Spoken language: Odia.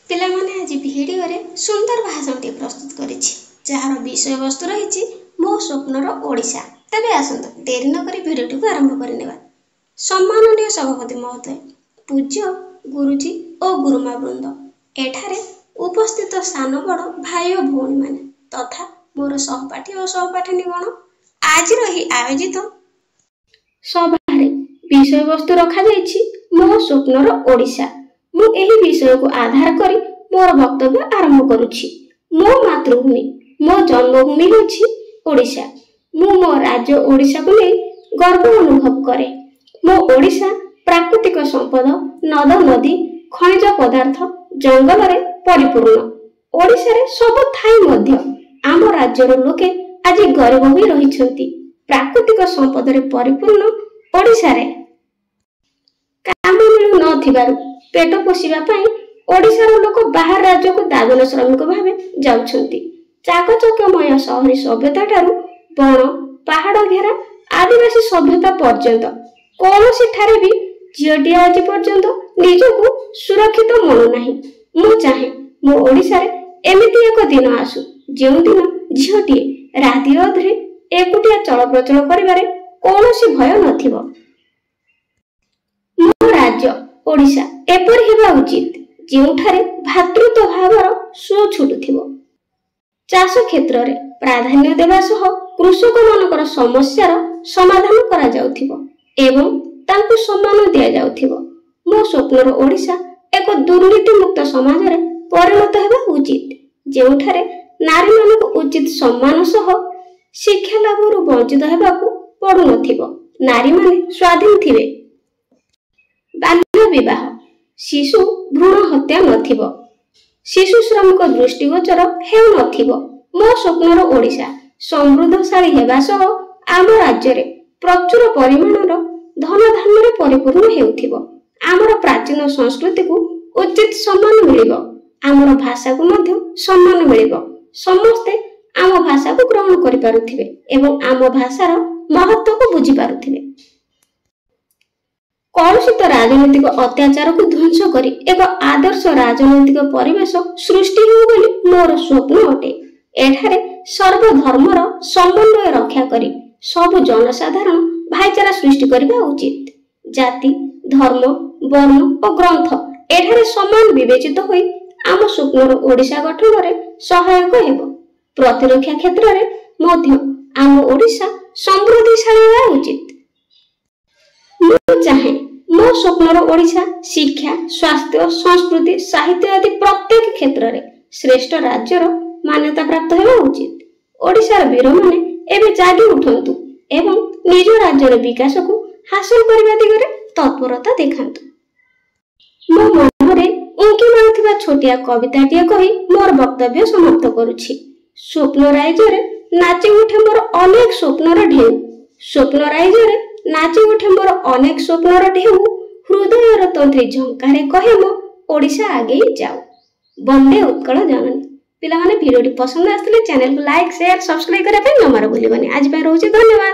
ପିଲାମାନେ ଆଜି ଭିଡ଼ିଓରେ ସୁନ୍ଦର ଭାଷଣଟିଏ ପ୍ରସ୍ତୁତ କରିଛି, ଯାହାର ବିଷୟବସ୍ତୁ ରହିଛି ମୋ ସ୍ୱପ୍ନର ଓଡ଼ିଶା। ତେବେ ଆସନ୍ତୁ ଡେରି ନକରି ଭିଡ଼ିଓଟିକୁ ଆରମ୍ଭ କରିନେବା। ସମ୍ମାନନୀୟ ସଭାପତି ମହୋଦୟ, ପୂଜ୍ୟ ଗୁରୁଜୀ ଓ ଗୁରୁମା ବୃନ୍ଦ, ଏଠାରେ ଉପସ୍ଥିତ ସାନ ବଡ଼ ଭାଇ ଓ ଭଉଣୀମାନେ ତଥା ମୋର ସହପାଠୀ ଓ ସହପାଠିନୀଗଣ, ଆଜିର ଏହି ଆୟୋଜିତ ସଭାରେ ବିଷୟବସ୍ତୁ ରଖାଯାଇଛି ମୋ ସ୍ୱପ୍ନର ଓଡ଼ିଶା। ମୁଁ ଏହି ବିଷୟକୁ ଆଧାର କରି ମୋର ବକ୍ତବ୍ୟ ଆରମ୍ଭ କରୁଛି। ମୋ ମାତୃଭୂମି, ମୋ ଜନ୍ମଭୂମି ହେଉଛି ଓଡ଼ିଶା। ମୁଁ ମୋ ରାଜ୍ୟ ଓଡ଼ିଶାକୁ ନେଇ ଗର୍ବ ଅନୁଭବ କରେ। ମୋ ଓଡ଼ିଶା ପ୍ରାକୃତିକ ସମ୍ପଦ, ନଦ ନଦୀ, ଖଣିଜ ପଦାର୍ଥ, ଜଙ୍ଗଲରେ ପରିପୂର୍ଣ୍ଣ। ଓଡ଼ିଶାରେ ସବୁ ଥାଇ ମଧ୍ୟ ଆମ ରାଜ୍ୟର ଲୋକେ ଆଜି ଗରିବ ହୋଇ ରହିଛନ୍ତି। ପ୍ରାକୃତିକ ସମ୍ପଦରେ ପରିପୂର୍ଣ୍ଣ ଓଡ଼ିଶାରେ କାମ ମିଳୁ ନଥିବାରୁ ପେଟ ପୋଷିବା ପାଇଁ ଓଡ଼ିଶାର ଲୋକ ବାହାର ରାଜ୍ୟକୁ ଦାଦନ ଶ୍ରମିକ ଭାବେ ଯାଉଛନ୍ତି। ଚାକଚକ୍ୟମୟ ସହରୀ ସଭ୍ୟତା ଠାରୁ ବଣ, ପାହାଡ଼ ଘେରା ଆଦିବାସୀ ସଭ୍ୟତା ପର୍ଯ୍ୟନ୍ତ କୌଣସିଠାରେ ବି ଝିଅଟିଏ ଆଜି ପର୍ଯ୍ୟନ୍ତ ନିଜକୁ ସୁରକ୍ଷିତ ମଣୁନାହିଁ। ମୁଁ ଚାହେଁ ମୋ ଓଡ଼ିଶାରେ ଏମିତି ଏକ ଦିନ ଆସୁ, ଯେଉଁଦିନ ଝିଅଟିଏ ରାତି ଅଧରେ ଏକୁଟିଆ ଚଳପ୍ରଚଳ କରିବାରେ କୌଣସି ଭୟ ନଥିବ। ମୋ ରାଜ୍ୟ ଓଡ଼ିଶା ଏପରି ହେବା ଉଚିତ, ଯେଉଁଠାରେ ଭାତୃତ୍ୱ ଭାବର ସୁଅ ଛୁଟୁଥିବ। ଚାଷ କ୍ଷେତ୍ରରେ ପ୍ରାଧାନ୍ୟ ଦେବା ସହ କୃଷକମାନଙ୍କର ସମସ୍ୟାର ସମାଧାନ କରାଯାଉଥିବ ଏବଂ ତାଙ୍କୁ ସମ୍ମାନ ଦିଆଯାଉଥିବ। ମୋ ସ୍ୱପ୍ନର ଓଡ଼ିଶା ଏକ ଦୁର୍ନୀତିମୁକ୍ତ ସମାଜରେ ପରିଣତ ହେବା ଉଚିତ, ଯେଉଁଠାରେ ନାରୀମାନଙ୍କୁ ଉଚିତ ସମ୍ମାନ ସହ ଶିକ୍ଷା ଲାଭରୁ ବଞ୍ଚିତ ହେବାକୁ ପଡୁନଥିବ। ନାରୀମାନେ ସ୍ୱାଧୀନ ଥିବେ। ବାଲ୍ୟ ବିବାହ, ଶିଶୁ ଭ୍ରୂଣ ହତ୍ୟା ନଥିବ। ଶିଶୁ ଶ୍ରମିକ ଦୃଷ୍ଟିଗୋଚର ହେଉନଥିବ। ମୋ ସ୍ୱପ୍ନର ଓଡ଼ିଶା ସମୃଦ୍ଧଶାଳୀ ହେବା ସହ ଆମ ରାଜ୍ୟରେ ପ୍ରଚୁର ପରିମାଣର ଧନଧାନ୍ୟରେ ପରିପୂର୍ଣ୍ଣ ହେଉଥିବ। ଆମର ପ୍ରାଚୀନ ସଂସ୍କୃତିକୁ ଉଚିତ ସମ୍ମାନ ମିଳିବ। ଆମର ଭାଷାକୁ ମଧ୍ୟ ସମ୍ମାନ ମିଳିବ। ସମସ୍ତେ ଆମ ଭାଷାକୁ ଗ୍ରହଣ କରିପାରୁଥିବେ ଏବଂ ଆମ ଭାଷାର ମହତ୍ତ୍ୱକୁ ବୁଝିପାରୁଥିବେ। କଳୁଷିତ ରାଜନୈତିକ ଅତ୍ୟାଚାରକୁ ଧ୍ୱଂସ କରି ଏକ ଆଦର୍ଶ ରାଜନୈତିକ ପରିବେଶ ସୃଷ୍ଟି ହେଉ ବୋଲି ମୋର ସ୍ୱପ୍ନ ଅଟେ। ଏଠାରେ ସର୍ବଧର୍ମର ସମନ୍ୱୟ ରକ୍ଷା କରି ସବୁ ଜନସାଧାରଣ ଭାଇଚାରା ସୃଷ୍ଟି କରିବା ଉଚିତ। ଜାତି, ଧର୍ମ, ବର୍ଣ୍ଣ ଓ ଗ୍ରନ୍ଥ ଏଠାରେ ସମାନ ବିବେଚିତ ହୋଇ ଆମ ସ୍ୱପ୍ନର ଓଡ଼ିଶା ଗଠନରେ ସହାୟକ ହେବ। ପ୍ରତିରକ୍ଷା କ୍ଷେତ୍ରରେ ମଧ୍ୟ ଆମ ଓଡ଼ିଶା ସମୃଦ୍ଧିଶାଳୀ ହେବା ଉଚିତ। ମୁଁ ଚାହେଁ ମୋ ସ୍ୱପ୍ନର ଓଡ଼ିଶା ଶିକ୍ଷା, ସ୍ୱାସ୍ଥ୍ୟ, ସଂସ୍କୃତି, ସାହିତ୍ୟ ଆଦି ପ୍ରତ୍ୟେକ କ୍ଷେତ୍ରରେ ଶ୍ରେଷ୍ଠ ରାଜ୍ୟର ମାନ୍ୟତା ପ୍ରାପ୍ତ ହେବା ଉଚିତ। ଓଡ଼ିଶାର ବୀରମାନେ ଏବେ ଜାଗି ଉଠନ୍ତୁ ଏବଂ ନିଜ ରାଜ୍ୟର ବିକାଶକୁ ହାସଲ କରିବା ଦିଗରେ ତତ୍ପରତା ଦେଖାନ୍ତୁ। ମୋ ମନରେ ଉଙ୍କି ମାରୁଥିବା ଛୋଟିଆ କବିତାଟିଏ କହି ମୋର ବକ୍ତବ୍ୟ ସମାପ୍ତ କରୁଛି। ସ୍ୱପ୍ନ ରାଜ୍ୟରେ ନାଚି ଉଠେ ମୋର ଅନେକ ସ୍ୱପ୍ନର ଢେଉ। ସ୍ୱପ୍ନ ରାଜ୍ୟରେ ନାଚି ଉଠେ ମୋର ଅନେକ ସ୍ୱପ୍ନର ଢେଉ। ହୃଦୟର ତନ୍ତ୍ରୀ ଝଙ୍କାରେ କହେ ମୋ ଓଡ଼ିଶା ଆଗେଇ ଯାଉ। ବନ୍ଦେ ଉତ୍କଳ ଜନନୀ। ପିଲାମାନେ ଭିଡ଼ିଓଟି ପସନ୍ଦ ଆସିଥିଲେ ଚ୍ୟାନେଲକୁ ଲାଇକ୍, ସେୟାର, ସବସ୍କ୍ରାଇବ କରିବା ପାଇଁ ଜମାରୁ ଭୁଲିବନି। ଆଜି ପାଇଁ ରହୁଛି, ଧନ୍ୟବାଦ।